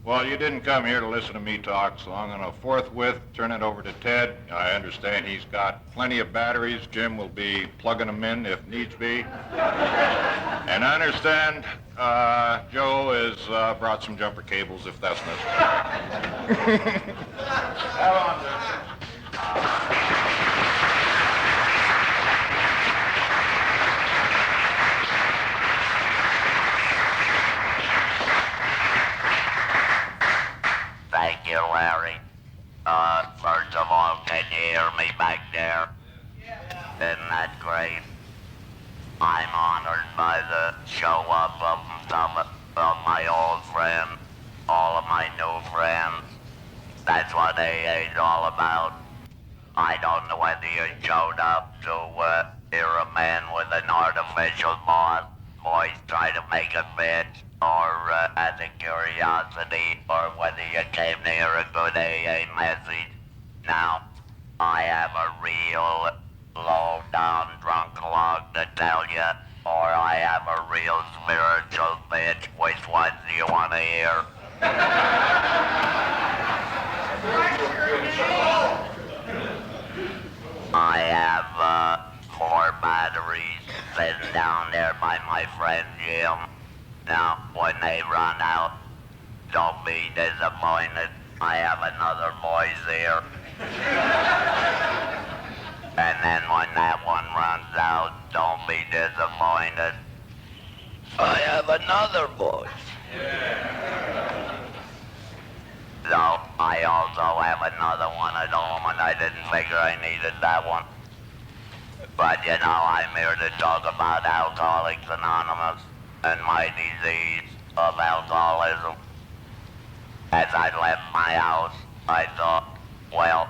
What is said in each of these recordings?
Well, you didn't come here to listen to me talk, so I'm going to forthwith turn it over to Ted. I understand he's got plenty of batteries. Jim will be plugging them in if needs be. And I understand Joe has brought some jumper cables if that's necessary. Have on, Joe. Thank you, Larry. First of all, can you hear me back there? Isn't that great? I'm honored by the show up of some of my old friends, all of my new friends. That's what AA's all about. I don't know whether you showed up to hear a man with an artificial voice try to make a bitch, or as a curiosity, or whether you came to hear a good AA message. Now, I have a real low-down drunk log to tell you, or I have a real spiritual bitch. Which one do you want to hear? I have 4 batteries sitting down there by my friend Jim. Now, when they run out, don't be disappointed. I have another voice here. And then when that one runs out, don't be disappointed. I have another voice. So, I also have another one at home, and I didn't figure I needed that one. But, you know, I'm here to talk about Alcoholics Anonymous and my disease of alcoholism. As I left my house, I thought, well,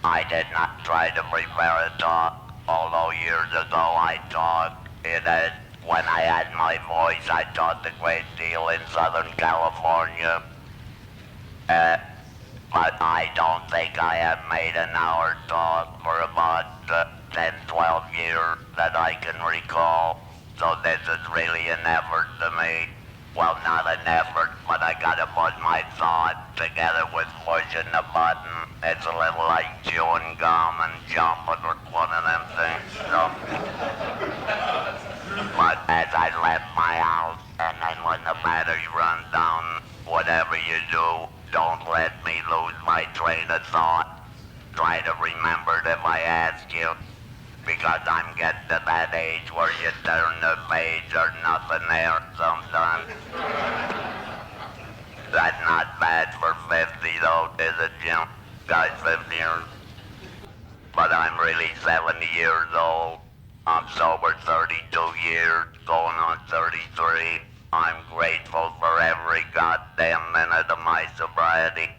I did not try to prepare a talk, although years ago I taught it as, when I had my voice, I taught a great deal in Southern California. But I don't think I have made an hour talk for about 10, 12 years that I can recall. So this is really an effort to me. Well, not an effort, but I gotta put my thought together with pushing the button. It's a little like chewing gum and jumping or one of them things. So. But as I left my house, and then when the battery runs down, whatever you do, don't let me lose my train of thought. Try to remember it if I ask you, because I'm getting to that age where you turn the page or nothing there sometimes. That's not bad for 50 though, is it, Jim? Guy's 50 years. But I'm really 70 years old. I'm sober 32 years, going on 33. I'm grateful for every goddamn minute of my sobriety.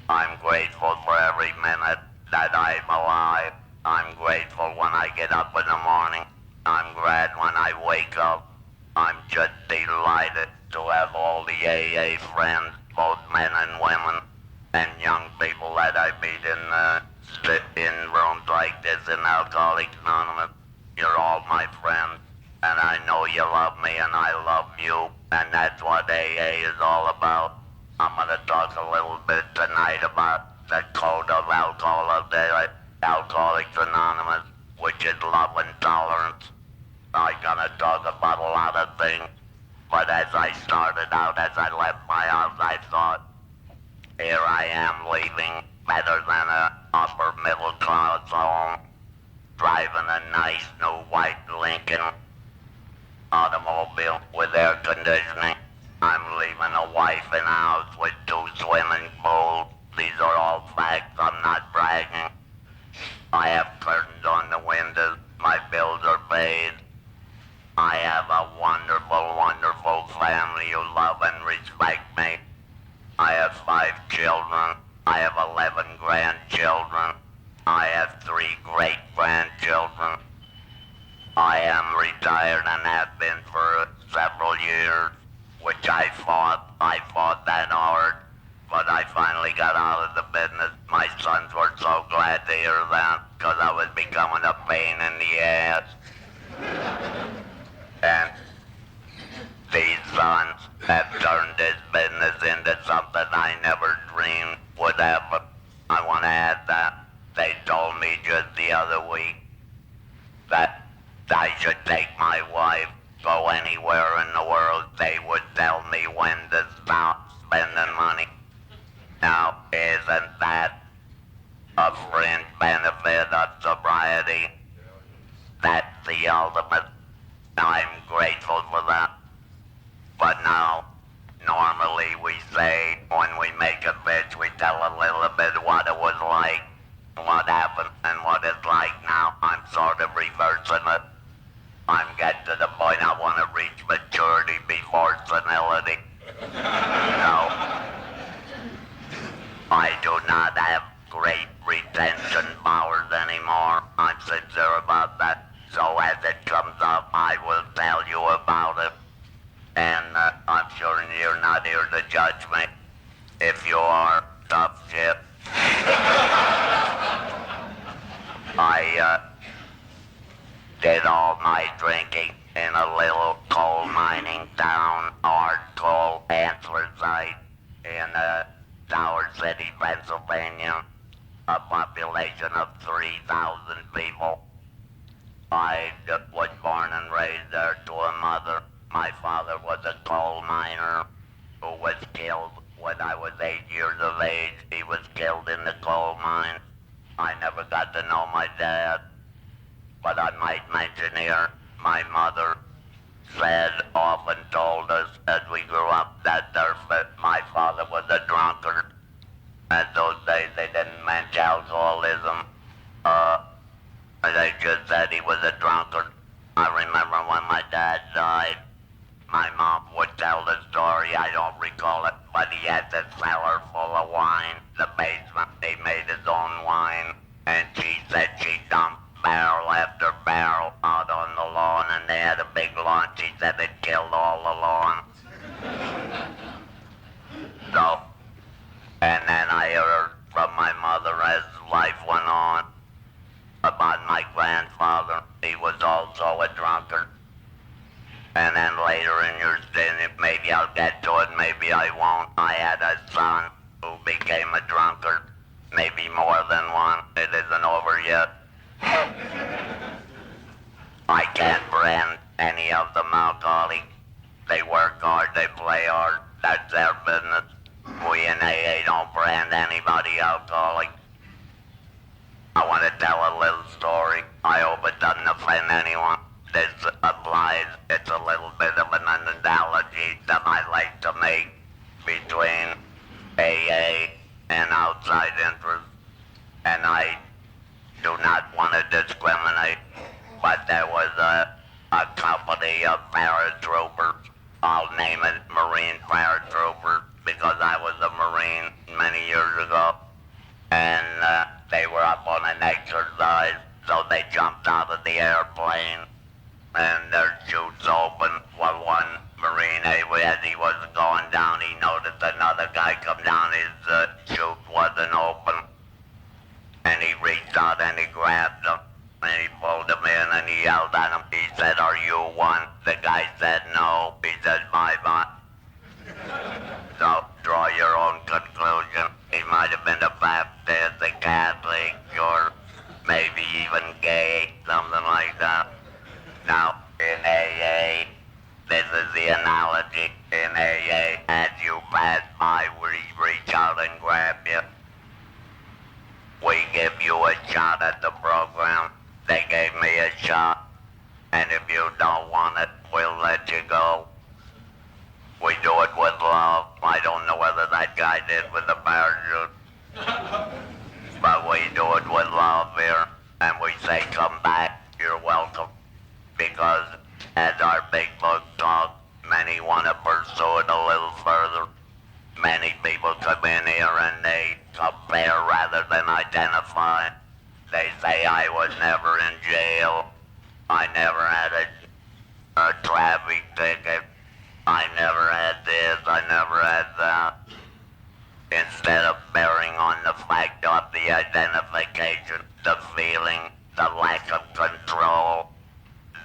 I'm grateful for every minute that I'm alive. I'm grateful when I get up in the morning. I'm glad when I wake up. I'm just delighted to have all the AA friends, both men and women, and young people that I meet in rooms like this in Alcoholics Anonymous. You're all my friends. And I know you love me and I love you, and that's what AA is all about. I'm going to talk a little bit tonight about the code of alcohol of the Alcoholics Anonymous, which is love and tolerance. I'm going to talk about a lot of things, but as I started out, as I left my house, I thought, here I am leaving better than an upper middle class home, driving a nice new white Lincoln automobile with air conditioning. I'm leaving a wife in a house with 2 swimming pools. These are all facts, I'm not bragging. I have curtains on the windows, my bills are paid. I have a wonderful, wonderful family who love and respect me. I have 5 children, I have 11 grandchildren, I have 3 great-grandchildren. I am retired and have been for several years, which I fought. I fought that hard, but I finally got out of the business. My sons were so glad to hear that, because I was becoming a pain in the ass. And these sons, have turned this business into something I never dreamed would happen. I want to add that they told me just the other week that I should take my wife, go anywhere in the world. They would tell me when to stop spending money. Now, isn't that a fringe benefit of sobriety? That's the ultimate. I'm grateful for that. But now, normally we say when we make a bitch, we tell a little bit what it was like, what happened, and what it's like now. I'm sort of reversing it. I'm getting to the point I want to reach maturity before senility. No. I do not have great retention powers anymore. I'm sincere about that. So as it comes up, I will tell you about it. And I'm sure you're not here to judge me. If you are, tough shit. I did all my drinking in a little coal mining town, hard coal anthracite, in Tower City, Pennsylvania, a population of 3,000 people. I was born and raised there to a mother. My father was a coal miner who was killed when I was 8 years of age. He was killed in the coal mine. I never got to know my dad. But I might mention here, my mother often told us as we grew up that my father was a drunkard. In those days they didn't mention alcoholism. They just said he was a drunkard. I remember when my dad died, my mom would tell the story. I don't recall it, but he had the cellar full of wine. The basement, he made his own wine. And she said she dumped barrel after barrel out on the lawn, and they had a big lawn. She said it killed all the lawn. So, and then I heard from my mother as life went on about my grandfather. He was also a drunkard. And then later in your stint, maybe I'll get to it, maybe I won't. I had a son who became a drunkard. Maybe more than one. It isn't over yet. I can't brand any of them alcoholic. They work hard, they play hard. That's their business. We in AA don't brand anybody alcoholic. I want to tell a little story. I hope it doesn't offend anyone. This applies, it's a little bit of an analogy that I like to make between AA and outside interests. And I do not want to discriminate, but there was a company of paratroopers. I'll name it Marine paratroopers because I was a Marine many years ago. And they were up on an exercise, so they jumped out of the airplane and their chutes open. Well, one Marine, as he was going down, he noticed another guy come down, his chute wasn't open. And he reached out and he grabbed him, and he pulled him in and he yelled at him. He said, "Are you one?" The guy said, "No." He said, "Bye-bye." So, draw your own conclusion. He might have been a Baptist, a Catholic, or maybe even gay, something like that. Now, in AA, this is the analogy. In AA, as you pass by, we reach out and grab you. We give you a shot at the program. They gave me a shot. And if you don't want it, we'll let you go. We do it with love. I don't know whether that guy did with the parachute. But we do it with love here. And we say, come back, you're welcome. Because as our big book talks, many want to pursue it a little further. Many people come in here and they compare rather than identify. They say, I was never in jail. I never had a traffic ticket. I never had this. I never had that. Instead of bearing on the fact of the identification, the feeling, the lack of control,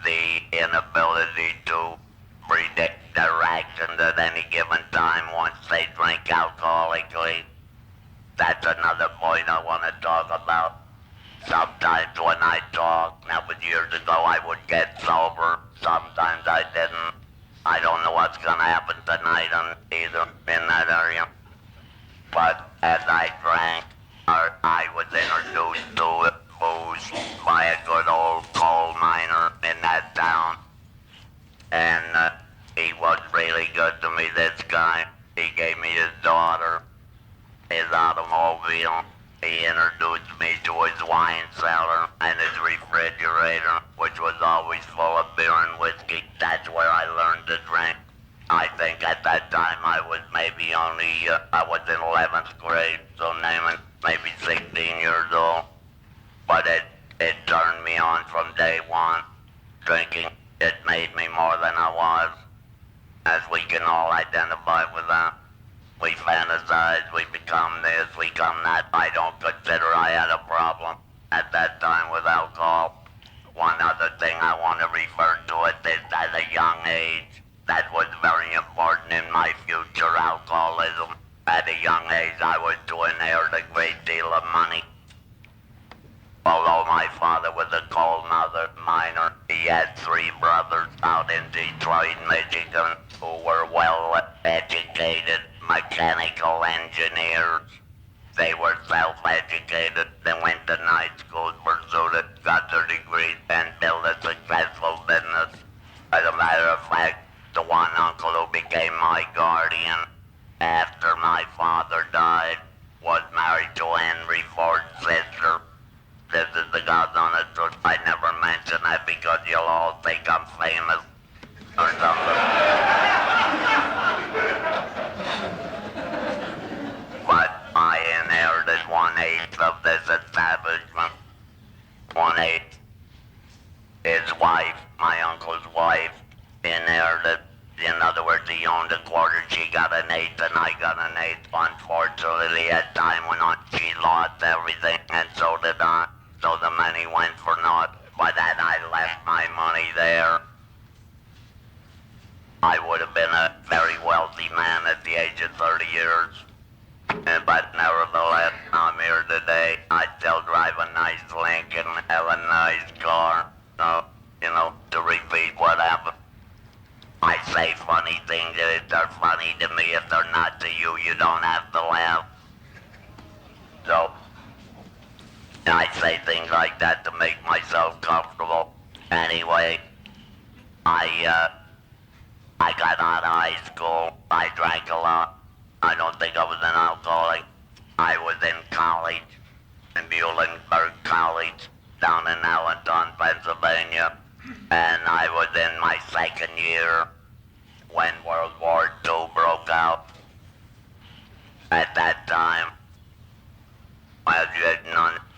the inability to predict their actions at any given time once they drink alcoholically. That's another point I want to talk about. Sometimes when I talk, that was years ago, I would get sober. Sometimes I didn't. I don't know what's going to happen tonight on either in that area. But as I drank, I was introduced to booze by a good old coal miner in that town. And he was really good to me, this guy. He gave me his daughter, his automobile. He introduced me to his wine cellar and his refrigerator, which was always full of beer and whiskey. That's where I learned to drink. I think at that time I was maybe only, I was in 11th grade, so name it, maybe 16 years old. But it turned me on from day one. Drinking, it made me more than I was, as we can all identify with that. We fantasize, we become this, we become that. I don't consider I had a problem at that time with alcohol. One other thing I want to refer to it is at a young age. That was very important in my future alcoholism. At a young age, I was to inherit a great deal of money. Although my father was a coal miner, he had 3 brothers out in Detroit, Michigan, who were well-educated mechanical engineers. They were self-educated. They went to night school, pursued it, got their degrees, and built a successful business. As a matter of fact, the one uncle who became my guardian after my father died was married to Henry Ford's sister. This is the God's honest truth. I never mention that because you'll all think I'm famous or something. But I inherited 1/8 of this establishment. 1/8. His wife, my uncle's wife, inherited. In other words, he owned a quarter, she got an 1/8, and I got an 1/8. Unfortunately, at time when she lost everything, and so did I. So the money went for naught. By that, I left my money there. I would have been a very wealthy man at the age of 30 years. But nevertheless, I'm here today. I still drive a nice Lincoln, have a nice car. So, to repeat what happened. I say funny things, and if they're funny to me, if they're not to you, you don't have to laugh. So, I say things like that to make myself comfortable. Anyway, I got out of high school. I drank a lot. I don't think I was an alcoholic. I was in college, in Muhlenberg College, down in Allentown, Pennsylvania. And I was in my second year when World War II broke out. At that time, well,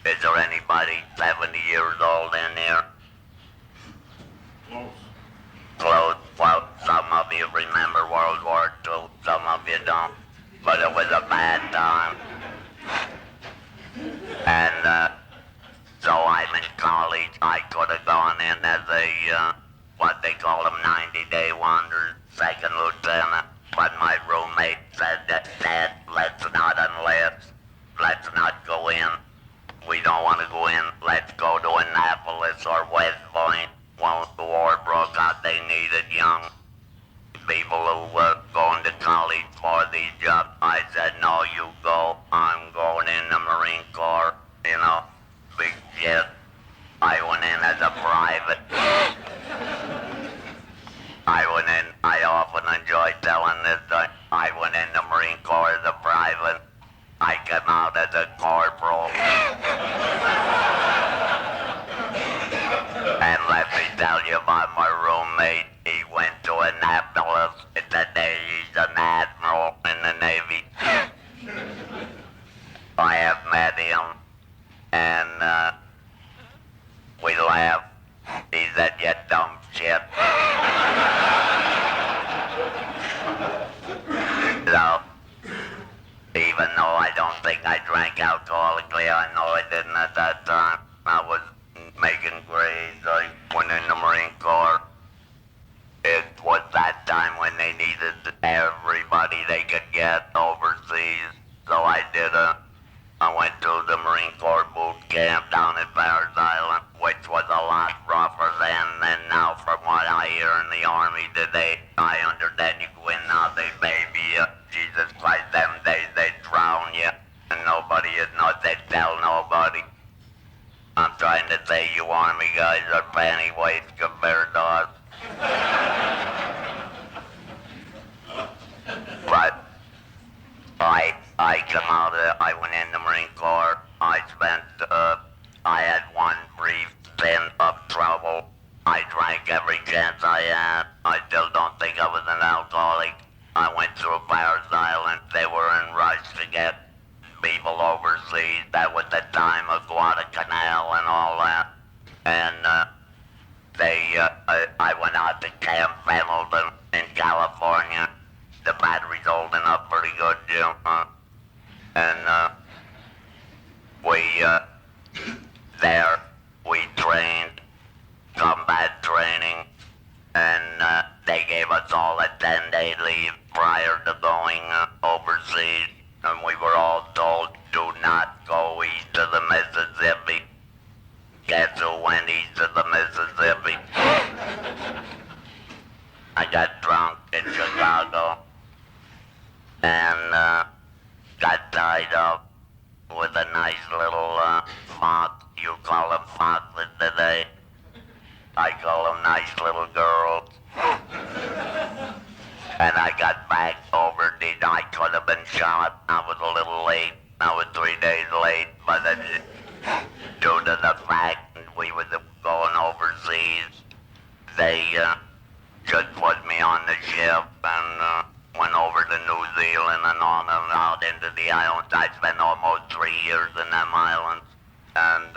is there anybody 70 years old in here? Close. Well, some of you remember World War II, some of you don't. But it was a bad time. And so I'm in college. I could have gone in as a, what they call them, 90-day wonder, second lieutenant. But my roommate said that, Dad, let's not go in. We don't want to go in. Let's go to Annapolis or West Point. When the war broke out, they needed young people who were going to college for these jobs. I said, no, you go. I'm going in the Marine Corps. Big shit. I went in as a private. I often enjoy telling this story. I went in the Marine Corps as a private. I came out as a corporal. And let me tell you about my roommate. He went to Annapolis. Today he's an admiral in the Navy. I have met him, and we laughed. He said, you dumb shit. So, even though I don't think I drank alcoholically, I know I didn't at that time. I was making grades. I went in the Marine Corps. It was that time when they needed everybody they could get overseas. So I went to the Marine Corps boot camp down at Parris Island, which was a lot rougher then than now from what I hear in the Army today. I understand you go in now, they baby you. Jesus Christ, them days they drown you. And nobody is not, they tell nobody. I'm trying to say you Army guys are pennyweights compared to us. But I come out of, I went in the Marine Corps. I had one brief stint of trouble. I drank every chance I had. I still don't think I was an alcoholic. I went through Parris Island. They were in rush to get people overseas. That was the time of Guadalcanal and all that. And I went out to Camp Pendleton in California. The battery's holding up pretty good, Jim. And there we trained, combat training, and they gave us all a 10-day leave prior to going overseas. And we were all told, do not go east of the Mississippi. Guess who went east of the Mississippi? I got drunk in Chicago and got tied up with a nice little fox. You call them foxes today. I call them nice little girls. And I got back over. I could have been shot. I was a little late. I was 3 days late, but due to the fact that we were going overseas, they just put me on the ship and went over to New Zealand and on and out into the islands. I spent almost 3 years in them islands and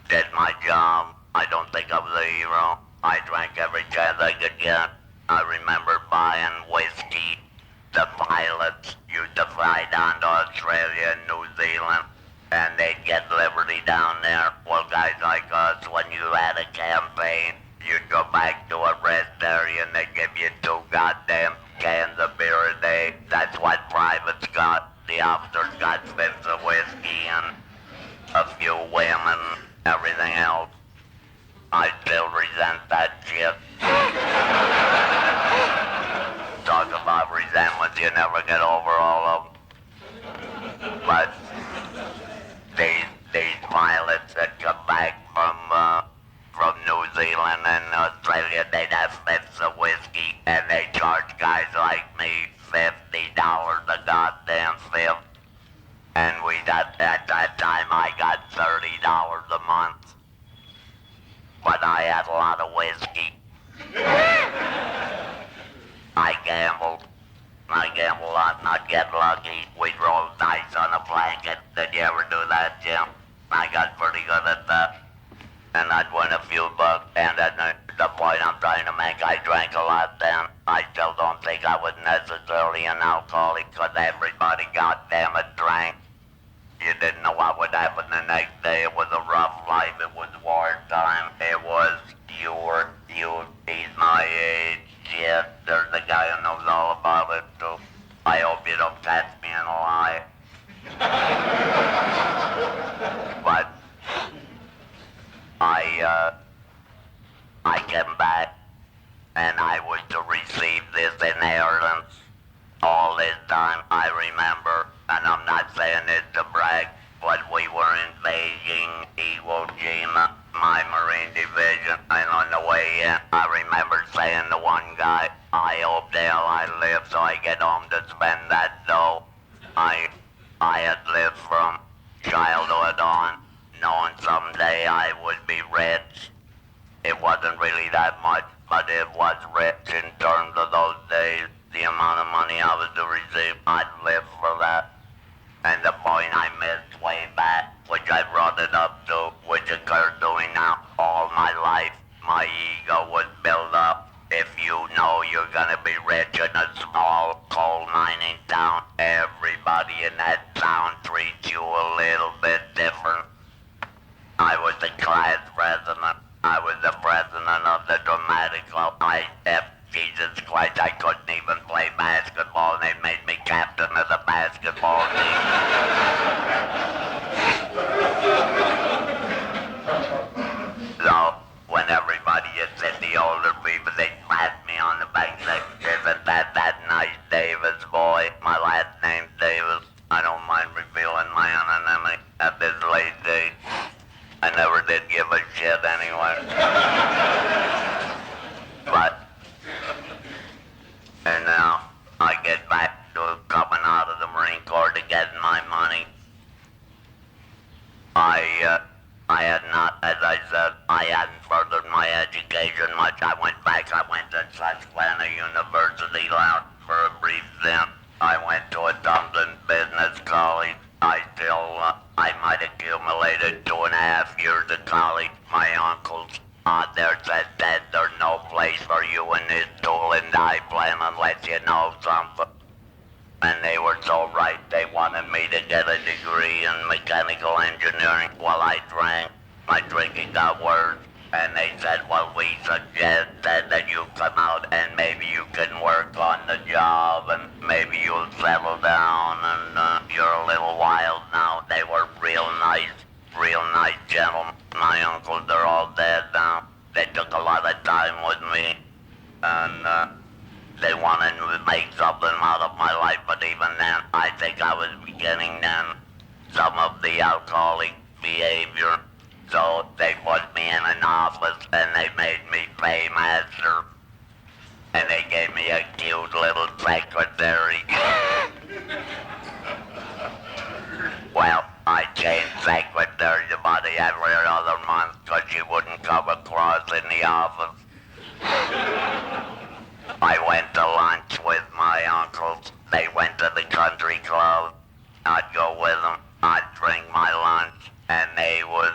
did my job. I don't think I was a hero. I drank every chance I could get. I remember buying whiskey. The pilots used to fly down to Australia and New Zealand, and they'd get liberty down there. Well, guys like us, when you had a campaign, you'd go back to a rest area and they'd give you 2 goddamn cans of beer a day. That's what privates got. The officers got 5 of whiskey and a few women, everything else. I still resent that shit. Talk about resentments, you never get over all of them. But these pilots that come back from New Zealand and Australia, they'd have 5 of whiskey, and they charge guys like me $50 a goddamn 5. And at that time, I got $30 a month. But I had a lot of whiskey. I gambled a lot and I'd get lucky. We'd roll dice on a blanket. Did you ever do that, Jim? I got pretty good at that. And I'd win a few bucks. And at the point I'm trying to make, I drank a lot then. I still don't think I was necessarily an alcoholic because everybody goddamn it drank. You didn't know what would happen the next day. It was a rough life. It was wartime. It was, he's my age. Shit, there's a guy who knows all about it, too. I hope you don't catch me in a lie. But I came back, and I was to receive this inheritance. All this time, I remember, and I'm not saying this to brag, but we were in Beijing, Iwo Jima, my Marine division, and on the way in, I remember saying to one guy, I hope the hell I live so I get home to spend that dough. I had lived from childhood on, knowing someday I would be rich. It wasn't really that much, but it was rich in terms of those days. The amount of money I was to receive, I'd live for that. And the point I missed way back, which I brought it up to, which occurred to me now all my life, my ego was built up. If you know you're gonna be rich in a small coal mining town, everybody in that town treats you a little bit different. I was the class president. I was the president of the dramatic club. I Jesus Christ, I couldn't even play basketball, and they made me captain of the basketball team. So, when everybody is in the older people, they pat me on the back and say, isn't that nice, Davis, boy? My last name's Davis. I don't mind revealing my anonymity at this late date. I never did give a shit anyway. But, and now I get back to coming out of the Marine Corps to getting my money. I had not, as I said, I hadn't furthered my education much. I went to Susquehanna University last for a brief stint. I went to a Dublin business college. I might accumulated 2.5 years of college. My uncles there said, Dad, there's no place for you in this tool and die plan unless you know something. And they were so right. They wanted me to get a degree in mechanical engineering. While I drank, my drinking got worse. And they said, well, we suggest that you come out and maybe you can work on the job and maybe you'll settle down and you're a little wild now. They were real nice gentlemen. My uncles, they're all dead now. They took a lot of time with me and they wanted to make something out of my life, but even then, I think I was beginning then some of the alcoholic behavior. So they put me in an office and they made me paymaster. And they gave me a cute little secretary. Well, I changed secretaries about every other month because she wouldn't come across in the office. I went to lunch with my uncles. They went to the country club. I'd go with them. I'd drink my lunch, and they would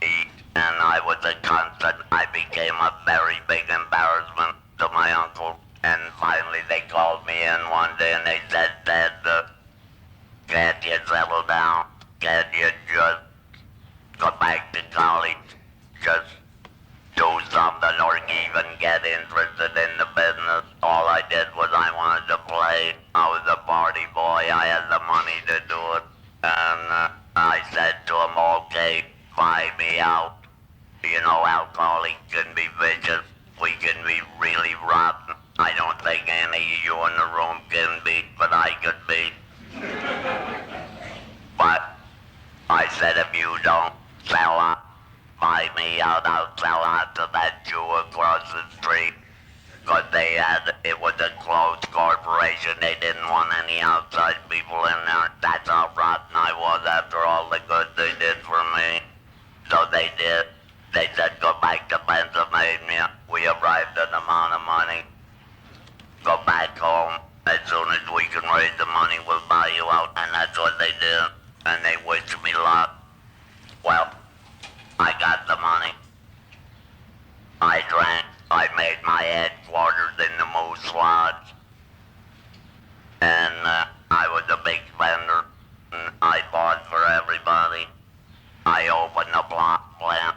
eat. And I was a constant. I became a very big embarrassment to my uncle. And finally, they called me in one day, and they said, Dad, can't you settle down? Can't you just go back to college? Just do something or even get interested in the business. All I did was I wanted to play. I was a party boy. I had the money to do it. And I said to him, okay, buy me out. You know, alcoholics can be vicious. We can be really rotten. I don't think any of you in the room can be, but I could be. But I said, if you don't sell out, buy me out, I'll sell out to that Jew across the street. Because it was a closed corporation. They didn't want any outside people in there. That's how rotten I was after all the good they did for me. So they did. They said, go back to Pennsylvania. We arrived at the amount of money. Go back home. As soon as we can raise the money, we'll buy you out. And that's what they did. And they wished me luck. Well, I got the money. I drank. I made my headquarters in the Moose Lodge. And I was a big spender. And I bought for everybody. I opened a block plant.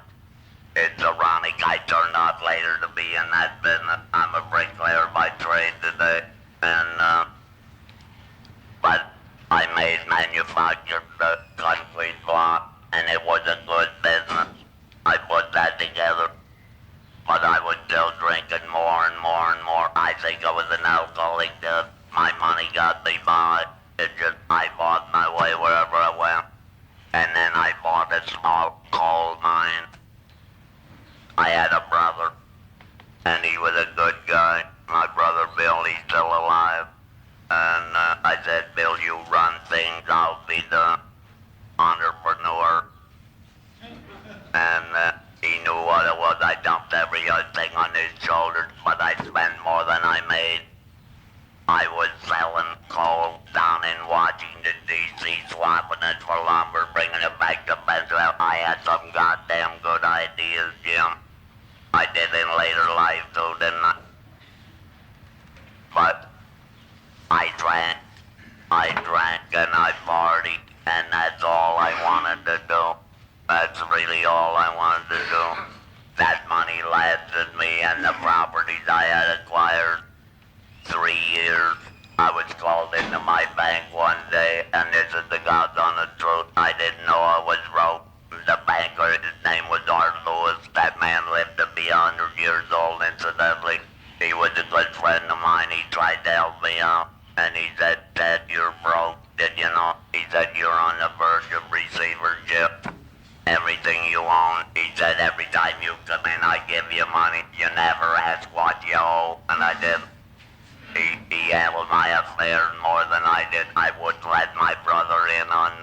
It's ironic I turned out later to be in that business. I'm a bricklayer by trade today. And, but I made manufactured the concrete block. And it was a good business. I put that together. But I was still drinking more and more and more. I think I was an alcoholic. My money got me by. It just, I bought my way wherever I went. And then I bought a small coal mine. I had a brother, and he was a good guy. My brother Bill, he's still alive. And I said, Bill, you run things, I'll be the entrepreneur. And he knew what it was. I dumped every other thing on his shoulders, but I spent more than I made. I was selling coal down in Washington, D.C., swapping it for lumber, bringing it back to Pennsylvania. I had some goddamn good ideas, Jim. I did in later life, too, didn't I? But I drank, and I partied, and that's all I wanted to do. That's really all I wanted to do. That money lasted me and the properties I had acquired 3 years. I was called into my bank one day, and this is the God's honest truth. I didn't know I was broke. The banker, his name was Art Lewis. That man lived to be 100 years old, incidentally. He was a good friend of mine. He tried to help me out, and he said, Ted, you're broke. Did you know? He said, you're on the verge of receivership. Everything you own. He said, every time you come in, I give you money. You never ask what you owe, and I did. He handled my affairs more than I did. I wouldn't let my brother in on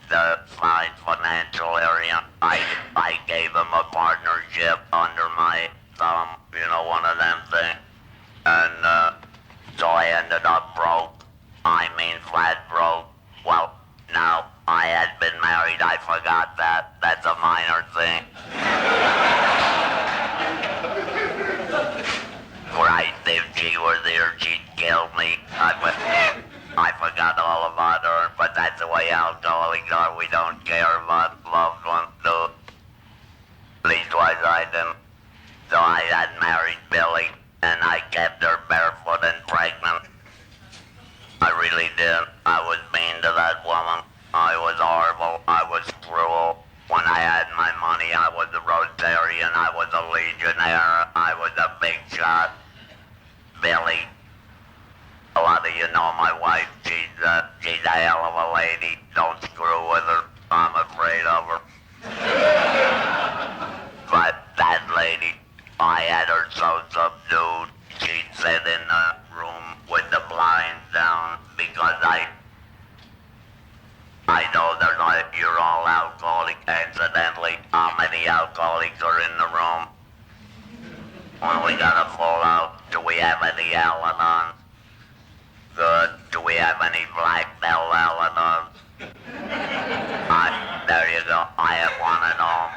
the fine financial area. I gave him a partnership under my thumb, one of them things. And so I ended up broke. I mean flat broke. Well, no, I had been married. I forgot that. That's a minor thing. Christ, if she was here, she'd kill me. I forgot all about her, but that's the way alcoholics are. We don't care about loved ones, do. Leastwise, I didn't. So I had married Billy, and I kept her barefoot and pregnant. I really did. I was mean to that woman. I was horrible. I was cruel. When I had my money, I was a Rotarian. I was a Legionnaire. I was a big shot. Billy. A lot of you know my wife. She's a hell of a lady. Don't screw with her. I'm afraid of her. But that lady, I had her so subdued. She'd sit in the room with the blinds down because I know you're all alcoholic. Incidentally, how many alcoholics are in the room? Well, we got a full out. Do we have any Al-Anons? Good. Do we have any black belt Al-Anons? There you go. I have one and all.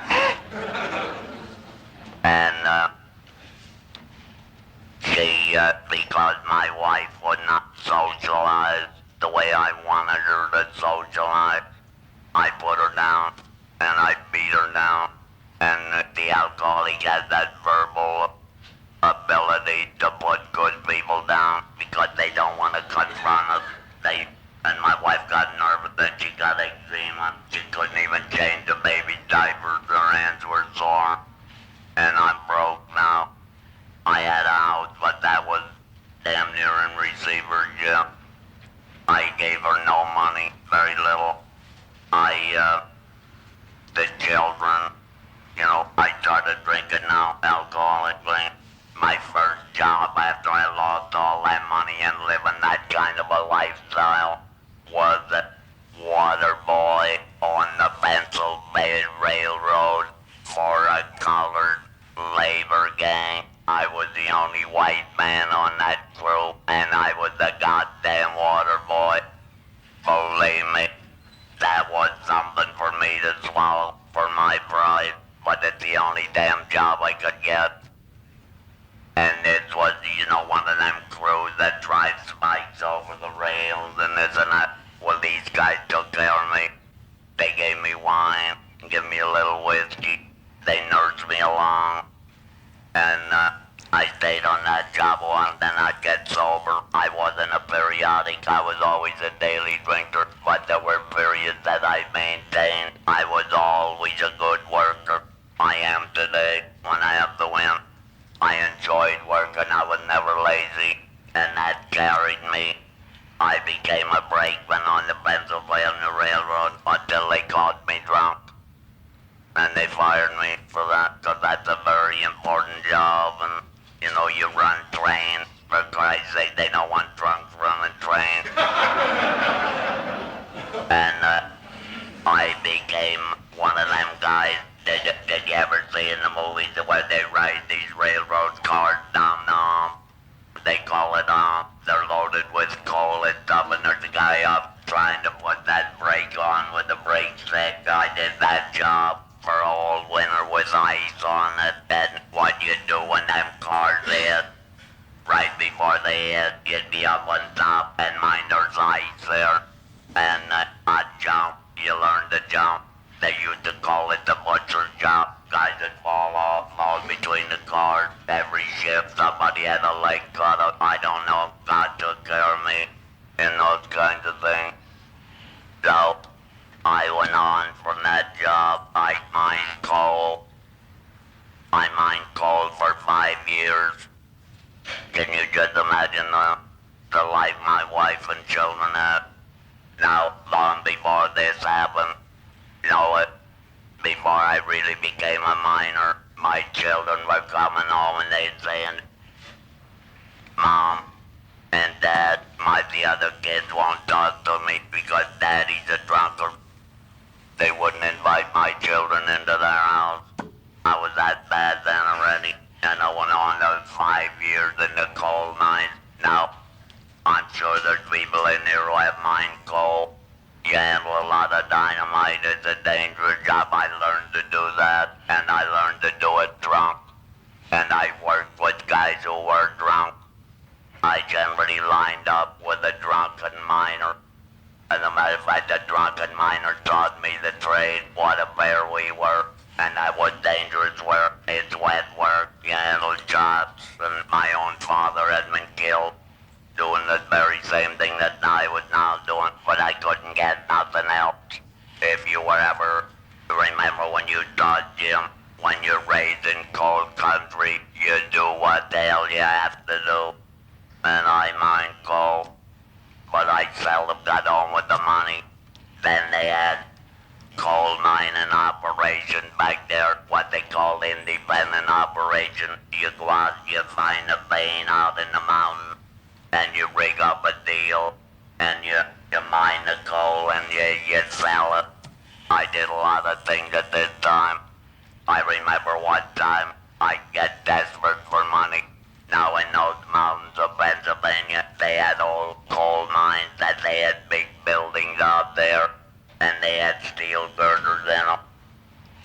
And she, because my wife would not socialize the way I wanted her to socialize, I put her down and I beat her down. And the alcoholic has that verbal ability to put good people down because they don't want to confront us. And my wife got nervous and she got eczema. She couldn't even change the baby diapers. Her hands were sore. And I'm broke now. I had a house, but that was damn near in receivership. I gave her no money, very little. The children, I started drinking now alcoholically. My first job after I lost all that money and living that kind of a lifestyle was a water boy on the Pennsylvania Railroad for a colored labor gang. I was the only white man on that crew, and I was the goddamn water boy. Believe me, that was something for me to swallow for my pride, but it's the only damn job I could get. And it was, one of them crews that drive spikes over the rails and this and that. Well, these guys took care of me. They gave me wine, give me a little whiskey. They nursed me along. And I stayed on that job a while, then I'd get sober. I wasn't a periodic. I was always a daily drinker. But there were periods that I maintained. I was always a good worker. I am today when I have to win. I enjoyed working. I was never lazy, and that carried me. I became a brakeman on the Pennsylvania Railroad until they caught me drunk. And they fired me for that, because that's a very important job, and, you run trains. For Christ's sake, they don't want drunks running trains. And I became one of them guys. Did you ever see in the movies where they ride these railroad cars down the hump? They call it they're loaded with coal and stuff, and there's a guy up trying to put that brake on with the brake stick. I did that job for a whole winter with ice on it. And what you do when them cars hit, right before they hit, you'd be up on top, and mind there's ice there. And I'd jump. You learn to jump. They used to call it the butcher's job. Guys would fall off somebody had a leg cut up. I don't know if God took care of me and those kinds of things. So I went on from that job. I mined coal. I mined coal for 5 years. Can you just imagine the life my wife and children had? Now, long before this happened, you know what? Before I really became a miner, my children were coming home and they'd saying, Mom and Dad, the other kids won't talk to me because Daddy's a drunkard. They wouldn't invite my children into their house. I was that bad then already, and I went on those 5 years in the coal mines. Now, I'm sure there's people in here who have mined coal. You handle a lot of dynamite. It's a dangerous job. I learned to do that, and I learned to do it drunk. And I worked with guys who were drunk. I generally lined up with a drunken miner. As a matter of fact, the drunken miner taught me the trade, what a bear we were, and that was dangerous work. It's wet work. You handle jobs, and my own father had been killed doing the very same thing that I was now doing, but I couldn't get nothing else. If you were ever, remember when you taught Jim, when you're raised in cold country, you do what the hell you have to do. And I mined coal, but I seldom got home with the money. Then they had coal mining operation back there, what they call independent operation. You go out, you find a vein out in the mountain, and you rig up a deal, and you mine the coal, and you sell it. I did a lot of things at this time. I remember one time I get desperate for money. Now in those mountains of Pennsylvania, they had old coal mines, and they had big buildings out there, and they had steel girders in them.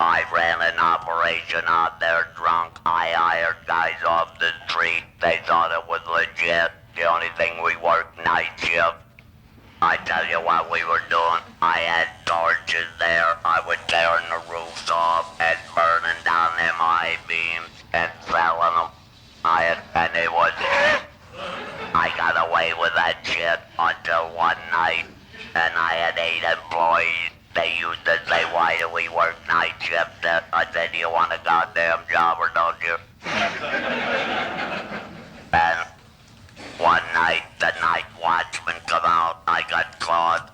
I ran an operation out there drunk. I hired guys off the street. They thought it was legit. The only thing we worked night shift. I tell you what we were doing. I had torches there. I was tearing the roofs off and burning down them I-beams and selling them. And it was, I got away with that shit until one night, and I had 8 employees. They used to say, why do we work night shift? I said, do you want a goddamn job or don't you? And one night, the night watchman come out. I got caught,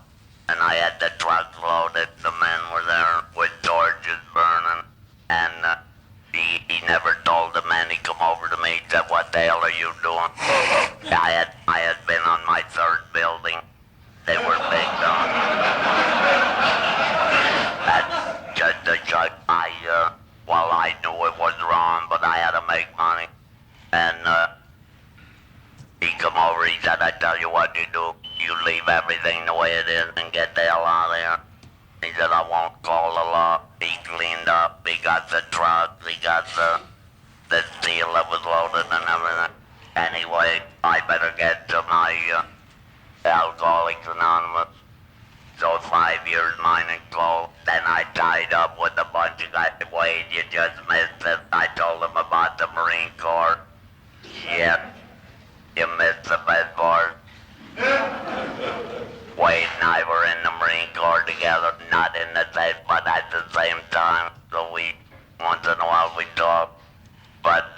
and I had the truck loaded. The men were there with torches burning, and he never told the men. He come over to me and said, what the hell are you doing? I had been on my 3rd building. They were big dogs. And just a joke. I knew it was wrong, but I had to make money. And he come over, he said, I tell you what you do. You leave everything the way it is and get the hell out of here. He said, I won't call the law. He cleaned up. He got the truck. He got the steel that was loaded and everything. Anyway, I better get to my Alcoholics Anonymous. So 5 years mining coal. Then I tied up with a bunch of guys. Wade, you just missed it. I told them about the Marine Corps. Shit. You missed the best part. Wade and I were in the Marine Corps together, not in the same, but at the same time. So once in a while we talk. But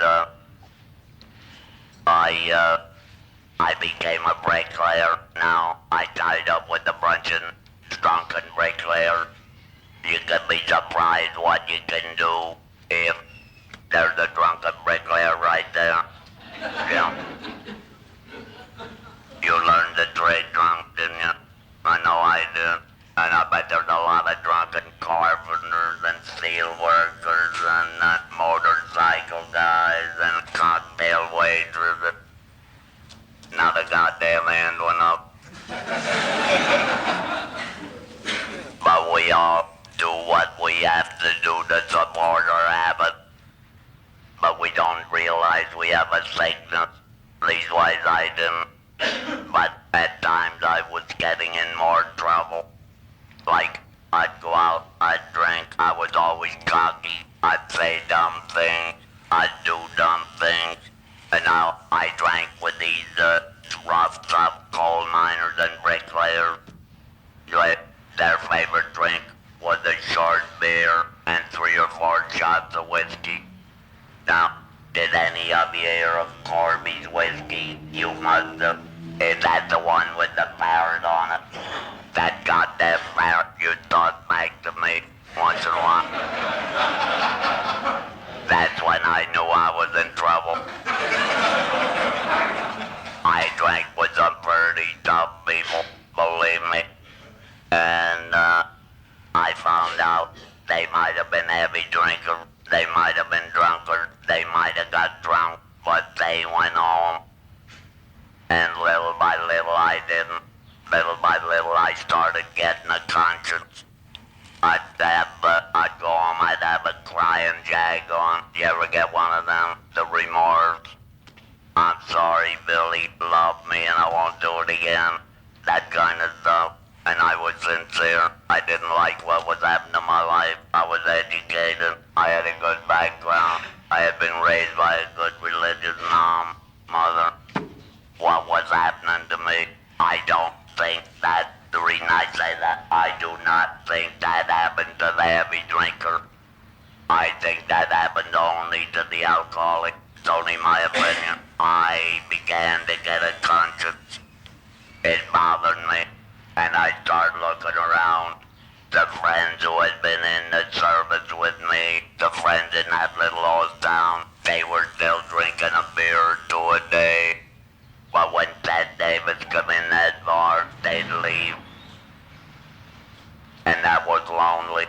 I became a bricklayer. Now I tied up with a bunch of drunken bricklayers. You can be surprised what you can do if there's a drunken bricklayer right there. Yeah. You learned the trade drunk, didn't you? I know I did. And I bet there's a lot of drunken carpenters and steel workers and motorcycle guys and cocktail waiters. Now the goddamn hand went up. But we all do what we have to do to support our habit. But we don't realize we have a sickness. Leastwise I didn't. But at times I was getting in more trouble. Like, I'd go out, I'd drink, I was always cocky. I'd say dumb things, I'd do dumb things. And now Their favorite drink was a short beer and 3 or 4 shots of whiskey. Now, did any of you hear of Corby's whiskey? You must have. Is that the one with the parrot on it? That goddamn parrot you thought back to me once in a while. That's when I knew I was in trouble. I drank with some pretty tough people, believe me. And I found out they might have been heavy drinkers, they might have been drunkards, they might have got drunk, but they went home. And little by little I didn't. Little by little I started getting a conscience. I'd go home, I'd have a crying jag on. You ever get one of them? The remorse. I'm sorry, Billy, love me and I won't do it again. That kind of stuff. And I was sincere. I didn't like what was happening to my life. I was educated. I had a good background. I had been raised by a good religious mother. What was happening to me? I don't think that, the reason I say that, I do not think that happened to the heavy drinker. I think that happened only to the alcoholic. It's only my opinion. I began to get a conscience. It bothered me. And I started looking around. The friends who had been in the service with me, the friends in that little old town, they were still drinking a beer or 2 a day. But when Ted Davis come in that bar, they'd leave. And that was lonely.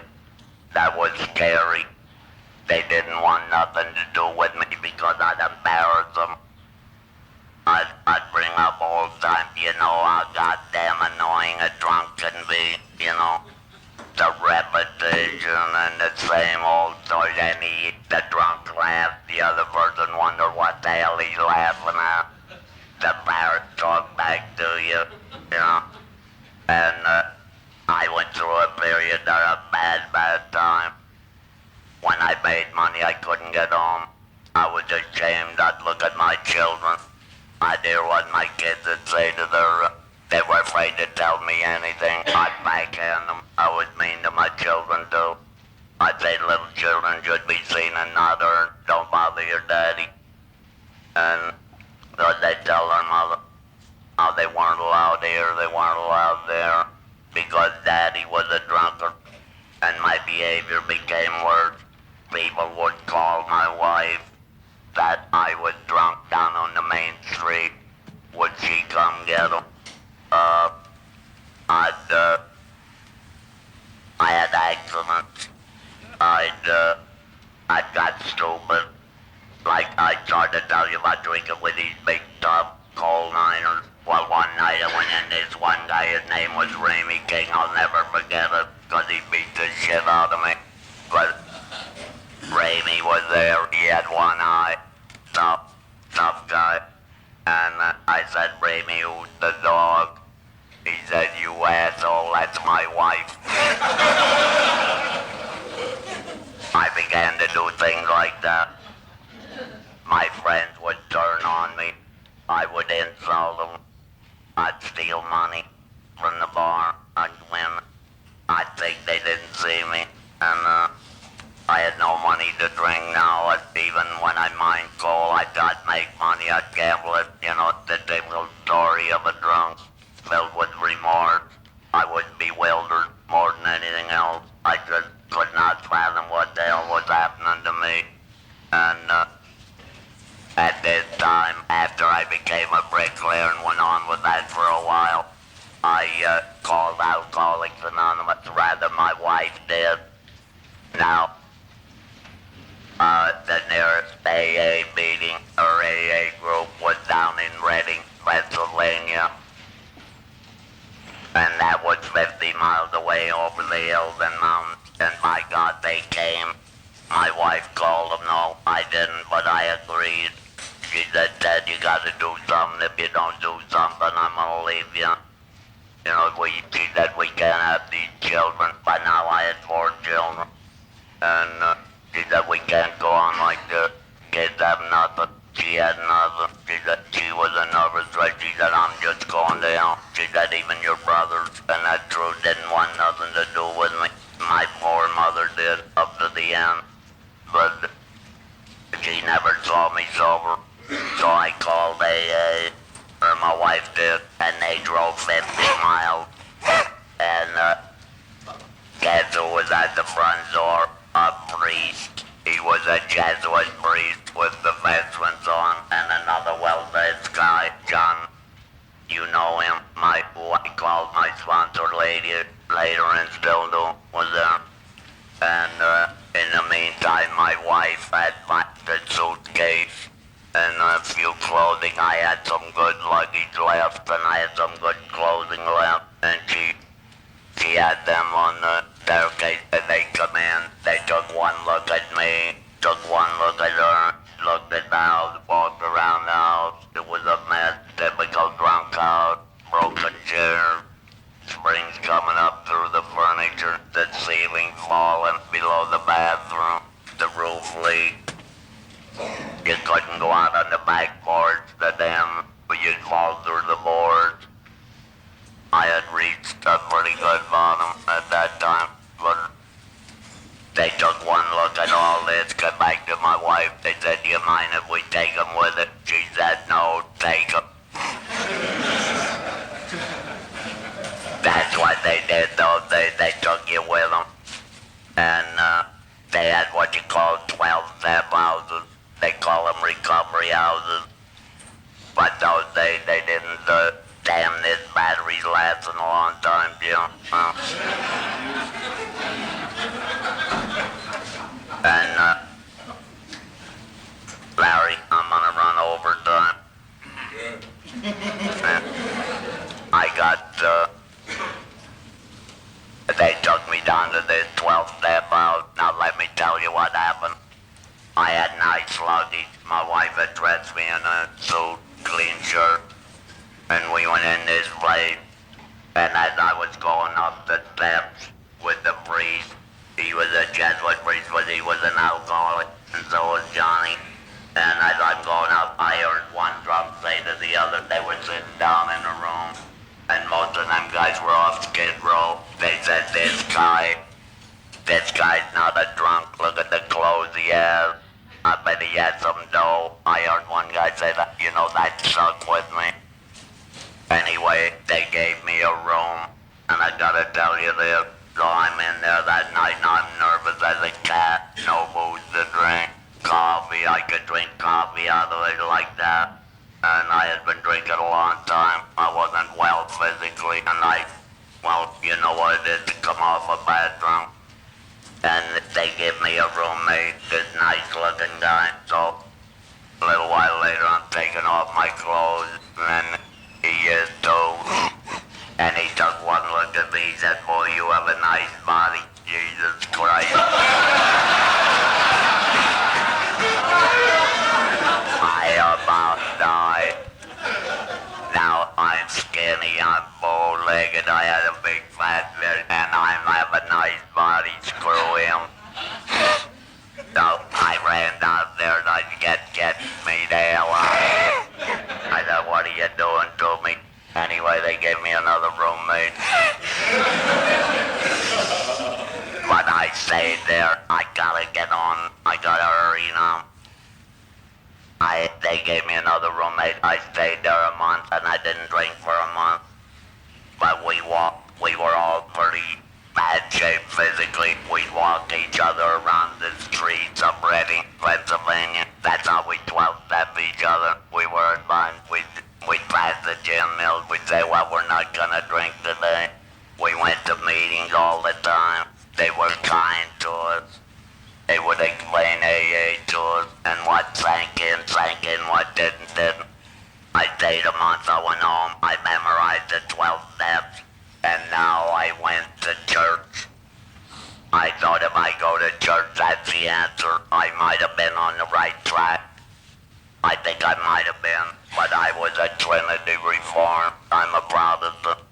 That was scary. They didn't want nothing to do with me because I'd embarrass them. I'd bring up all the time, you know how goddamn annoying a drunk can be, you know. The repetition and the same old story. And the drunk laughed, the other person wondered what the hell he's laughing at. The parrot talk back to you, you know. And I went through a period of a bad time. When I made money, I couldn't get home. I was ashamed. I'd look at my children. I'd hear what my kids would say to they were afraid to tell me anything. I'd backhand them. I was mean to my children too. I'd say little children should be seen and not heard. Don't bother your daddy. And they'd tell their mother how they weren't allowed here, they weren't allowed there, because daddy was a drunkard. And my behavior became worse. People would call my wife that I was drunk down on the main street. Would she come get him? I had accidents. I got stupid. Like I started to tell you about drinking with these big tough coal miners. Well, one night I went in this one guy, his name was Ramey King. I'll never forget it, because he beat the shit out of me. But Ramey was there. He had one eye. Tough guy. And I said, Ramey, who's the dog? He said, you asshole, that's my wife. I began to do things like that. My friends would turn on me. I would insult them. I'd steal money from the bar. I'd win. I'd think they didn't see me. And I had no money to drink now. Even when I mined coal, I'd make money. I'd gamble it. You know, the typical story of a drunk filled with remorse. I was bewildered more than anything else. I just could not fathom what the hell was happening to me. And at this time, after I became a bricklayer and went on with that for a while, I called Alcoholics Anonymous. Rather, my wife did. Now, the nearest AA meeting or AA group was down in Reading, Pennsylvania. And that was 50 miles away over the hills and mountains. And by God, they came. My wife called them. No, I didn't, but I agreed. She said, Ted, you gotta do something. If you don't do something, I'm gonna leave you. You know, she said we can't have these children. By now I had 4 children. And she said we can't go on like this. Kids have nothing. She had nothing. She said she was a nervous wreck. She said, I'm just going to hell. She said, even your brothers. And that truth didn't want nothing to do with me. My poor mother did up to the end, but she never saw me sober. So I called AA, or my wife did, and they drove 50 miles. And guess who was at the front door? A priest. He was a Jesuit priest with the vestments on, and another well-dressed guy, John. You know him, who I called my sponsor lady later and still do, was there. And in the meantime, my wife had the suitcase and a few clothing. I had some good luggage left, and I had some good clothing left, and she had them on the staircase, and they come in. They took one look at me, took one look at her, looked at the house, walked around the house. It was a mess, typical drunk house, broken chairs, springs coming up through the furniture, the ceiling falling below the bathroom, the roof leaked. You couldn't go out on the back porch, but you'd fall through the boards. I had reached a pretty good bottom at that time, but they took one look at all this, got back to my wife. They said, do you mind if we take them with it? She said, no, take them. That's what they did, though. They took you with them. And they had what you call 12-step houses. They call them recovery houses. But those days, they didn't, damn, this battery's lasting a long time, Jim. And, Larry, I'm gonna run overtime. I got, they took me down to this 12-step house. Now let me tell you what happened. I had nice luggage. My wife had dressed me in a suit, clean shirt, and we went in this place. And as I was going up the steps with the priest, he was a Jesuit priest, but he was an alcoholic, and so was Johnny. And as I'm going up, I heard one drunk say to the other, they were sitting down in a room, and most of them guys were off Skid Row. They said, this guy's not a drunk. Look at the clothes he has. I bet he has some dough. I heard one guy say that, that stuck with me. Anyway, they gave me a room, and I gotta tell you this. So I'm in there that night, and I'm nervous as a cat. No booze to drink. Coffee, I could drink coffee out of it like that. And I had been drinking a long time. I wasn't well physically, and you know what it is to come off a bad drunk. And they give me a roommate, this nice-looking guy. So a little while later, I'm taking off my clothes, and he is too. And he took one look at me. He said, boy, you have a nice body. Jesus Christ. I about died. Now I'm skinny, I'm bow-legged, I had a big fat beard, and I have a nice body. Screw him. So I ran down there and I'd get me the hell out. I said, what are you doing to me? Anyway, they gave me another roommate. But I stayed there. I gotta get on. I gotta hurry now. They gave me another roommate. I stayed there a month, and I didn't drink for a month. But we were all pretty bad shape physically. We'd walk each other around the streets of Reading, Pennsylvania. That's how we 12-step each other. We were advised. We'd pass the gin mills. We'd say, well, we're not gonna drink today. We went to meetings all the time. They were kind to us. They would explain AA to us, and what sank in, what didn't. I stayed a month, I went home, I memorized the 12 steps, and now I went to church. I thought if I go to church, that's the answer. I might have been on the right track. I think I might have been, but I was a Trinity Reformed. I'm a Protestant.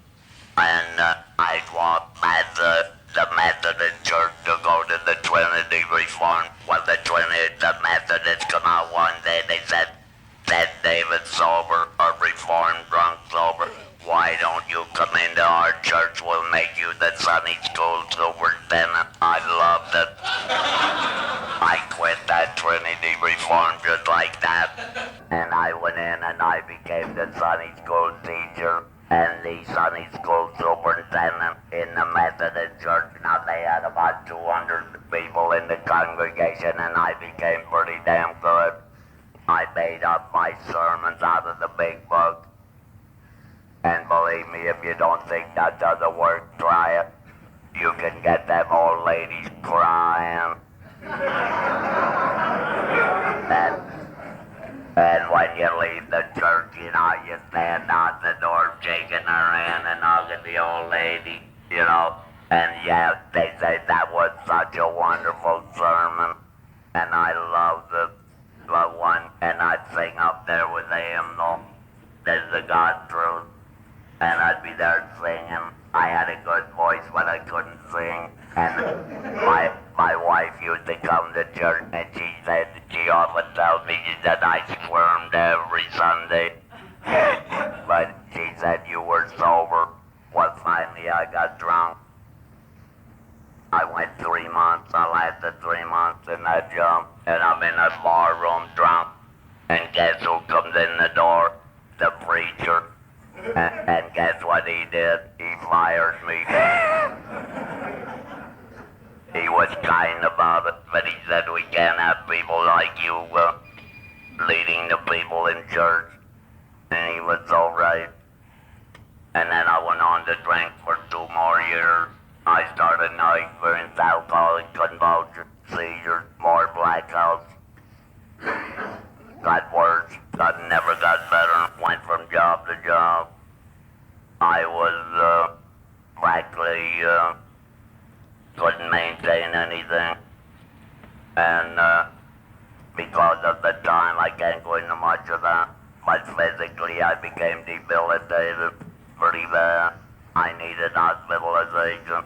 And I'd walk past the Methodist church to go to the Trinity Reformed. Well, the Methodists come out one day, they said, David sober, or Reformed drunk sober. Why don't you come into our church? We'll make you the Sunday school superintendent. I loved it. I quit that Trinity Reform just like that. And I went in and I became the Sunday school teacher and the Sunday school superintendent in the Methodist church. Now they had about 200 people in the congregation and I became pretty damn good. I made up my sermons out of the big book. And believe me, if you don't think that doesn't work, try it. You can get them old ladies crying. And when you leave the church, you know, you stand out the door shaking her hand and hugging the old lady, you know. And yeah, they say that was such a wonderful sermon. And I loved it. But and I'd sing up there with the hymnal, "There's the God truth." And I'd be there singing. I had a good voice, but I couldn't sing. And my wife used to come to church, and she often tells me, she said I squirmed every Sunday. But she said you were sober. Well, finally I got drunk. I went 3 months. I lasted 3 months in that job, and I'm in a bar room drunk. And guess who comes in the door? The preacher. And guess what he did? He fired me. He was kind about it, but he said we can't have people like you leading the people in church. And he was so right. And then I went on to drink for 2 more years. I started now experiencing alcoholic convulsions, seizures, more blackouts. Got worse. Never got better. Went from job to job. I was practically couldn't maintain anything. And because of the time, I can't go into much of that. But physically, I became debilitated pretty bad. I needed hospitalization.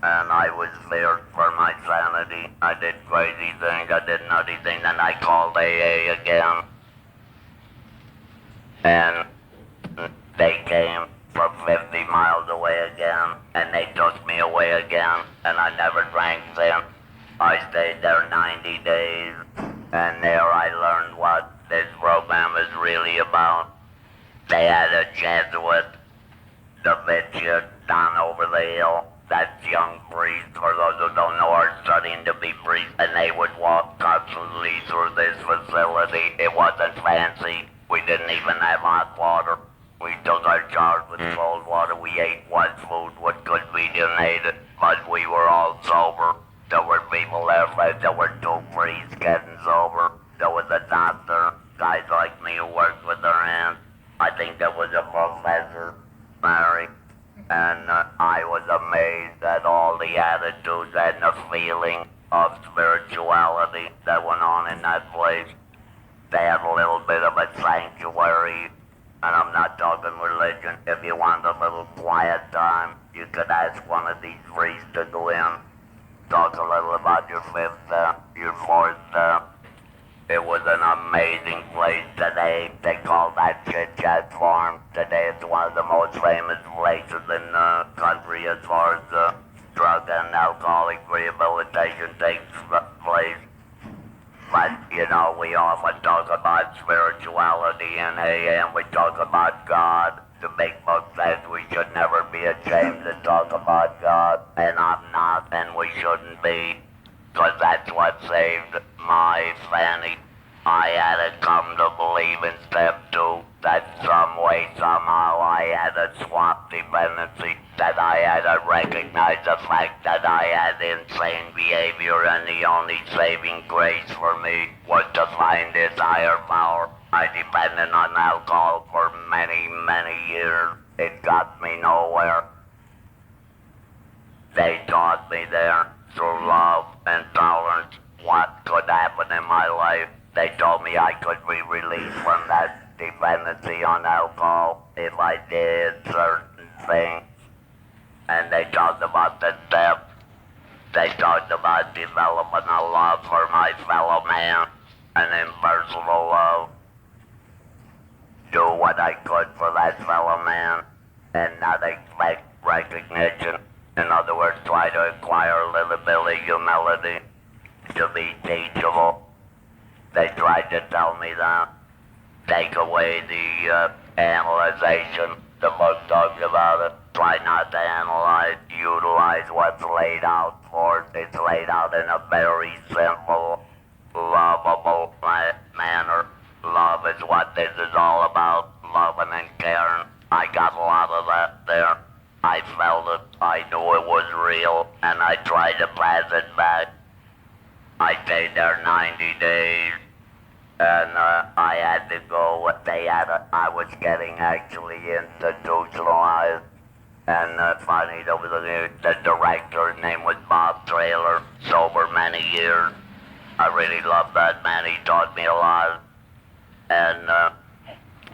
And I was feared for my sanity. I did crazy things. I did nutty things. And I called AA again. And they came from 50 miles away again, and they took me away again, and I never drank since. I stayed there 90 days, and there I learned what this program is really about. They had a Jesuit, the bitch down over the hill. That's young priests, for those who don't know, are studying to be priests, and they would walk constantly through this facility. It wasn't fancy. We didn't even have hot water. We took our jars with cold water. We ate what food, what could be donated, but we were all sober. There were people there, there were 2 priests getting sober. There was a doctor, guys like me who worked with their hands. I think there was a professor, Mary. And I was amazed at all the attitudes and the feeling of spirituality that went on in that place. They had a little bit of a sanctuary, and I'm not talking religion. If you want a little quiet time, you could ask one of these priests to go in, talk a little about your 5th step, your 4th step. It was an amazing place today. They call that Chit Chat Farm. Today it's one of the most famous places in the country as far as drug and alcoholic rehabilitation takes place. But, you know, we often talk about spirituality in AA, and we talk about God. The big book says we should never be ashamed to talk about God, and I'm not, and we shouldn't be, because that's what saved my Fanny. I had to come to believe in step 2 that some way, somehow I had a swamp dependency, that I had to recognize the fact that I had insane behavior, and the only saving grace for me was to find this higher power. I depended on alcohol for many, many years. It got me nowhere. They taught me there through love and tolerance what could happen in my life. They told me I could be released from that dependency on alcohol if I did certain things. And they talked about the steps. They talked about developing a love for my fellow man, an impersonal love. Do what I could for that fellow man. and not expect recognition. In other words, try to acquire a little bit of humility to be teachable. They tried to tell me that. Take away the analyzation. The book talks about it. Try not to analyze. Utilize what's laid out for it. It's laid out in a very simple, lovable manner. Love is what this is all about. Loving and caring. I got a lot of that there. I felt it. I knew it was real, and I tried to pass it back. I stayed there 90 days, and I had to go. I was getting actually institutionalized. And finally, the director's name was Bob Traylor, sober many years. I really loved that man. He taught me a lot. And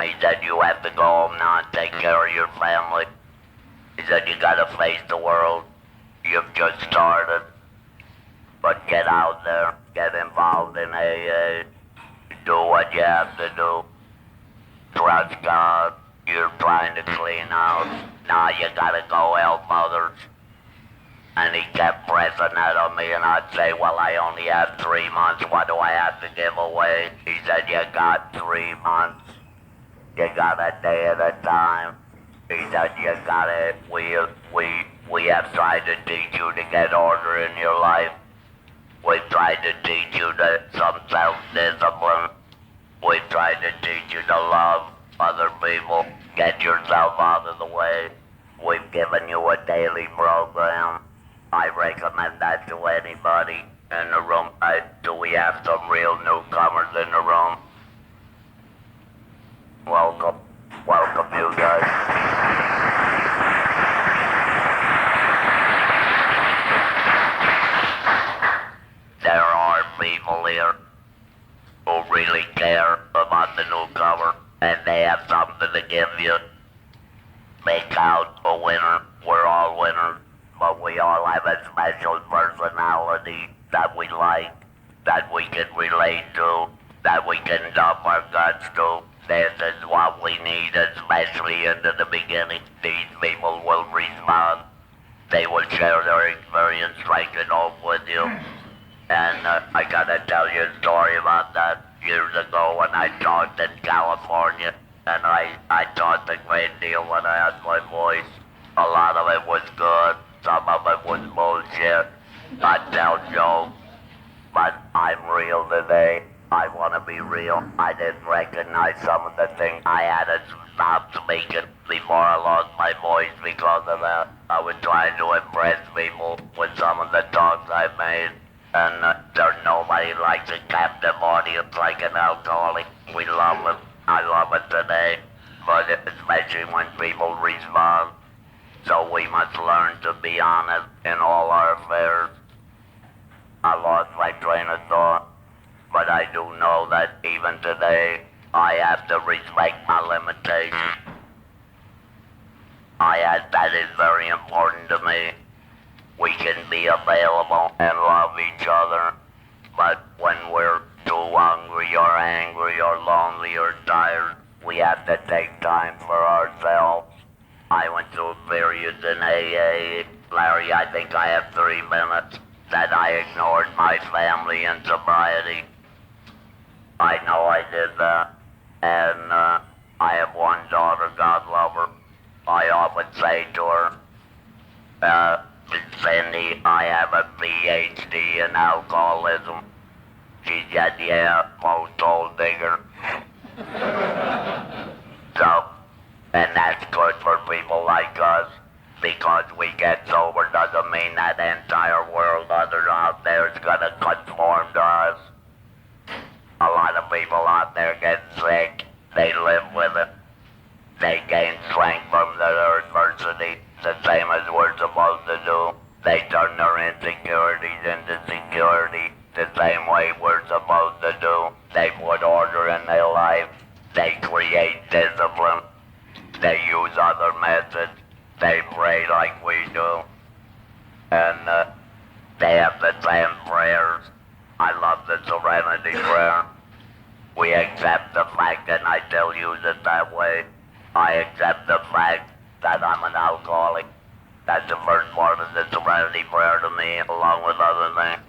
he said, you have to go home now and take care of your family. He said, you got to face the world. You've just started. But get out there, get involved in AA, do what you have to do. Trust God. You're trying to clean out. Now you gotta go help others. And he kept pressing that on me, and I'd say, well, I only have 3 months. What do I have to give away? He said, you got 3 months. You got a day at a time. He said, you gotta, we have tried to teach you to get order in your life. We've tried to teach you some self-discipline. We've tried to teach you to love other people. Get yourself out of the way. We've given you a daily program. I recommend that to anybody in the room. Do we have some real newcomers in the room? Welcome. Welcome, you guys. There are people here who really care about the newcomer, and they have something to give you. Make out a winner. We're all winners, but we all have a special personality that we like, that we can relate to, that we can dump our guts to. This is what we need, especially into the beginning. These people will respond. They will share their experience, strength, and hope with you. And I gotta tell you a story about that. Years ago when I taught in California, and I taught a great deal when I had my voice. A lot of it was good, some of it was bullshit. I tell jokes, but I'm real today. I want to be real. I didn't recognize some of the things. I had to stop speaking before I lost my voice because of that. I was trying to impress people with some of the talks I made. And there's nobody likes a captive audience like an alcoholic. We love it. I love it today. But especially when people respond. So we must learn to be honest in all our affairs. I lost my train of thought. But I do know that even today, I have to respect my limitations. That is very important to me. We can be available and love each other, but when we're too hungry or angry or lonely or tired, we have to take time for ourselves. I went through periods in AA, Larry, I think I have 3 minutes, that I ignored my family in sobriety. I know I did that, and I have one daughter, God love her. I often say to her, Cindy, I have a PhD in alcoholism. She said, yeah, most old digger. So, and that's good for people like us, because we get sober doesn't mean that the entire world out there is gonna conform to us. A lot of people out there get sick, they live with it. They gain strength from their adversity, the same as we're supposed to do. They turn their insecurities into security, the same way we're supposed to do. They put order in their life. They create discipline. They use other methods. They pray like we do. And they have the same prayers. I love the serenity prayer. We accept the fact, and I still use it that way. I accept the fact that I'm an alcoholic. That's the first part of the serenity prayer to me, along with other things.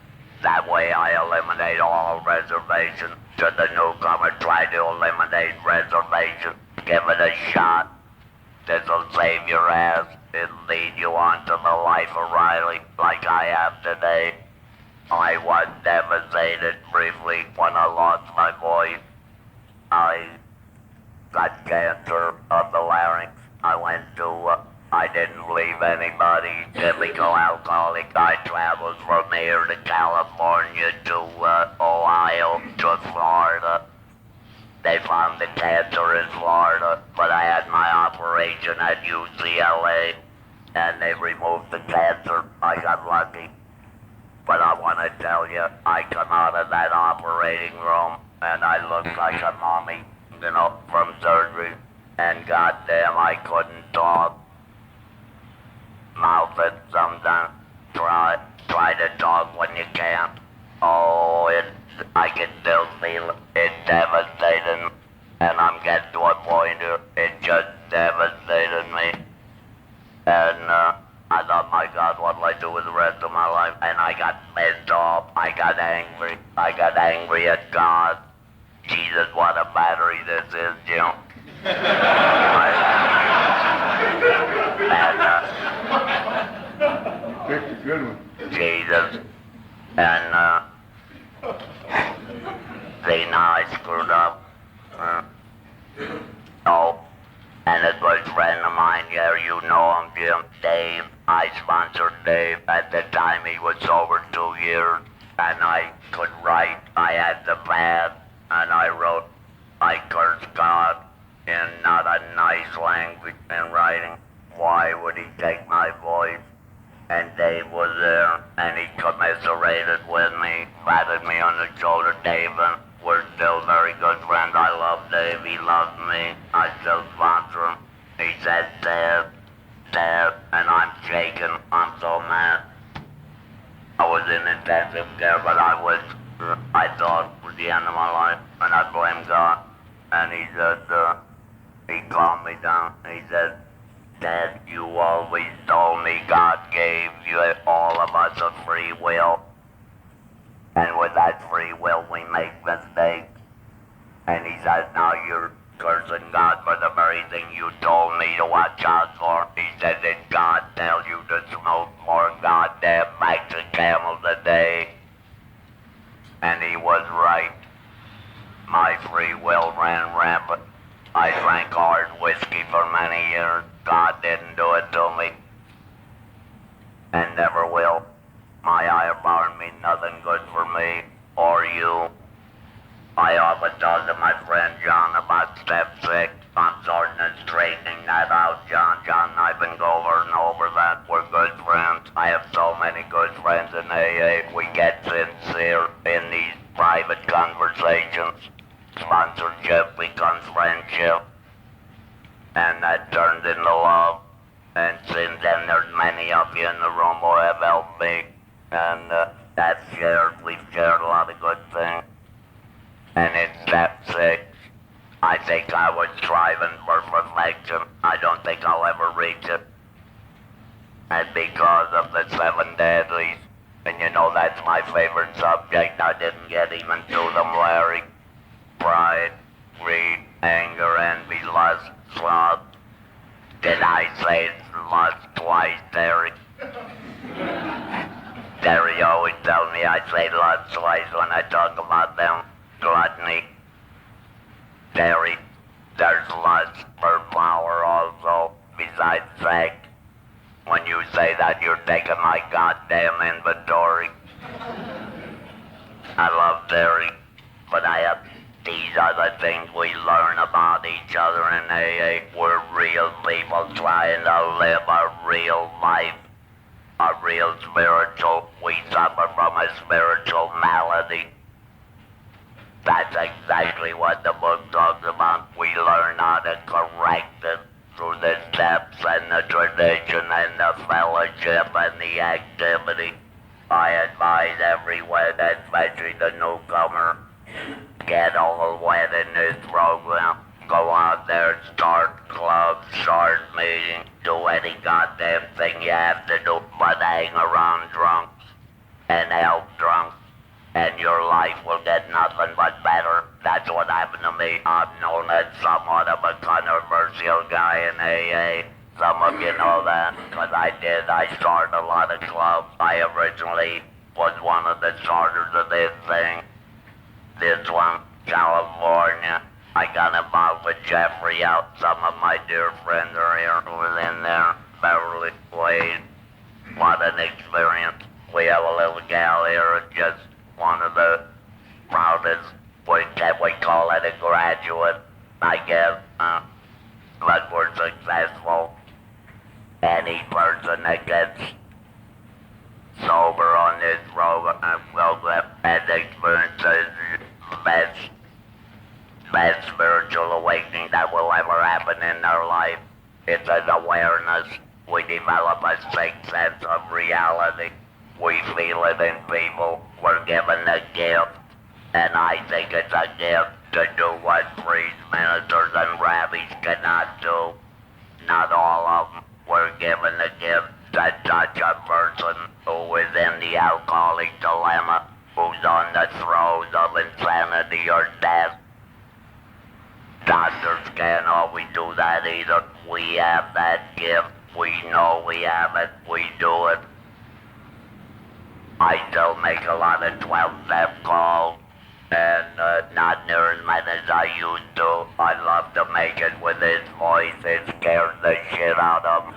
That way I eliminate all reservation. Should the newcomer try to eliminate reservation, give it a shot. This'll save your ass. It'll lead you on to the life of Riley, like I have today. I was devastated briefly when I lost my voice. I got cancer of the larynx. I didn't leave anybody. Typical alcoholic. I traveled from here to California to Ohio to Florida. They found the cancer in Florida, but I had my operation at UCLA, and they removed the cancer. I got lucky. But I want to tell you, I come out of that operating room, and I looked like a mummy, from surgery. And goddamn, I couldn't talk. Mouth it sometimes. Try to talk when you can't. Oh, I can still feel it. It's devastating. And I'm getting to a point here, it just devastated me. And I thought, my God, what'll I do with the rest of my life? And I got pissed off. I got angry. I got angry at God. Jesus, what a battery this is, Jim. Picked a good one. Jesus. And, see, now I screwed up. Oh, and it was a friend of mine here, you know him, Jim, Dave. I sponsored Dave. At the time, he was sober 2 years, and I could write. I had the pad, and I wrote, I cursed God in not a nice language in writing. Why would he take my voice? And Dave was there, and he commiserated with me, patted me on the shoulder. Dave and we're still very good friends. I love Dave. He loves me. I still sponsor him. He said, Dad, and I'm shaking. I'm so mad. I was in intensive care, but I thought it was the end of my life, and I blamed God. And he said, he calmed me down. He said, Dad, you always told me God gave you all of us a free will. And with that free will, we make mistakes. And he says, now you're cursing God for the very thing you told me to watch out for. He said, did God tell you to smoke more goddamn packs of Camels a day? And he was right. My free will ran rampant. I drank hard whiskey for many years. God didn't do it to me. And never will. My higher power means nothing good for me or you. I often talk to my friend John about step 6. I'm sorting and straightening that out, John. John and I've been going over and over that. We're good friends. I have so many good friends in AA. We get sincere in these private conversations. Sponsorship becomes friendship. And that turns into love. And since then, there's many of you in the room who have helped me. And that's shared. We've shared a lot of good things. And in step 6, I think I was striving for perfection. I don't think I'll ever reach it. And because of the 7 deadlies, and you know that's my favorite subject, I didn't get even to them, Larry. Pride, greed, anger, envy, lust, sloth. Did I say lust twice, Terry? Terry always tells me I say lust twice when I talk about them. Gluttony. Terry, there's lust for power also, besides sex. When you say that, you're taking my goddamn inventory. I love Terry, but I have these other things we learn about each other in AA. We're real people trying to live a real life, a real spiritual. We suffer from a spiritual malady. That's exactly what the book talks about. We learn how to correct it through the steps and the tradition and the fellowship and the activity. I advise everyone, especially the newcomer, get all wet in this program. Go out there, start clubs, start meetings. do any goddamn thing you have to do but hang around drunks and help drunks, and your life will get nothing but better. That's what happened to me. I'm known as somewhat of a controversial guy in AA. Some of you know that, because I started a lot of clubs. I originally was one of the starters of this thing. This one, California. I got involved with Jeffrey out. Some of my dear friends are here within there. Beverly Wade. What an experience. We have a little gal here, just one of the proudest, we call it a graduate, I guess. But we're successful. Any person that gets sober on this program has experienced the best spiritual awakening that will ever happen in their life. It's an awareness. We develop a sixth sense of reality. We feel it in people. We're given a gift. And I think it's a gift to do what priests, ministers, and rabbis cannot do. Not all of them. We're given a gift to touch a person who is in the alcoholic dilemma, who's on the throes of insanity or death. Doctors can't always do that either. We have that gift. We know we have it. We do it. I still make a lot of 12-step calls, and not near as many as I used to. I love to make it with his voice. It scares the shit out of him.